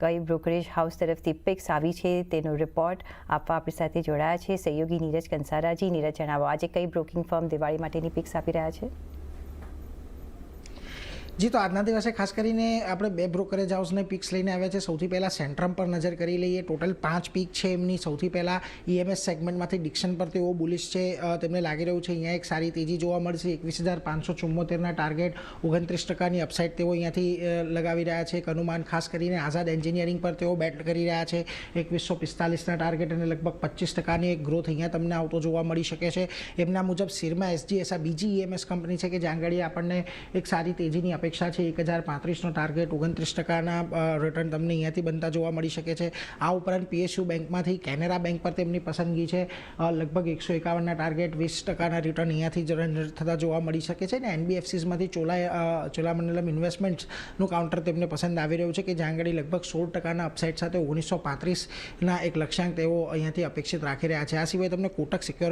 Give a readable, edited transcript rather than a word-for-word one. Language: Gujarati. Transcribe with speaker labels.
Speaker 1: કઈ બ્રોકરેજ હાઉસ તરફથી પિક્સ આવી છે તેનો રિપોર્ટ આપવા આપણી સાથે જોડાયા છે સહયોગી નીરજ કંસારાજી. નીરજ, જણાવો આજે કઈ બ્રોકિંગ ફર્મ દિવાળી માટેની પિક્સ આપી રહ્યા છે?
Speaker 2: જી, તો આજના દિવસે ખાસ કરીને આપણે બે બ્રોકરેજ હાઉસને પિક્સ લઈને આવ્યા છે. સૌથી પહેલાં સેન્ટ્રમ પર નજર કરી લઈએ. ટોટલ 5 પિક છે એમની. સૌથી પહેલાં ઈએમએસ સેગમેન્ટમાંથી ડિક્શન પર તેઓ બુલિશ છે. તેમને લાગી રહ્યું છે અહીંયા એક સારી તેજી જોવા મળશે. 21,574ના ટાર્ગેટ, 29%ની અપસાઇડ તેઓ અહીંયાથી લગાવી રહ્યા છે. એક અનુમાન ખાસ કરીને આઝાદ એન્જિનિયરિંગ પર તેઓ બેટ કરી રહ્યા છે. 2145ના ટાર્ગેટ અને લગભગ 25%ની એક ગ્રોથ અહીંયા તમને આવતો જોવા મળી શકે છે. એમના મુજબ સિરમા એસજીએસ આ બીજી ઈએમએસ કંપની છે કે જ્યાં આગળ આપણને એક સારી તેજીની અપેક્ષા છે. 1035નો ટાર્ગેટ, 29%ના રિટર્ન તમને અહીંયાથી બનતા જોવા મળી શકે છે. આ ઉપરાંત પીએસયુ બેંકમાંથી કેનેરા બેંક પર તેમની પસંદગી છે. લગભગ 151ના ટાર્ગેટ, 20%ના રિટર્ન અહીંયાથી જનરેટ થતા જોવા મળી શકે છે. અને એનબીએફસીસમાંથી ચોલામંડલમ ઇન્વેસ્ટમેન્ટ્સનું કાઉન્ટર તેમને પસંદ આવી રહ્યું છે કે જ્યાં આગળ લગભગ 16%ના અપસાઇડ સાથે 1935ના એક લક્ષ્યાંક તેઓ અહીંયાથી અપેક્ષિત રાખી રહ્યા છે. આ સિવાય તમને કોટક સિક્યોરિટી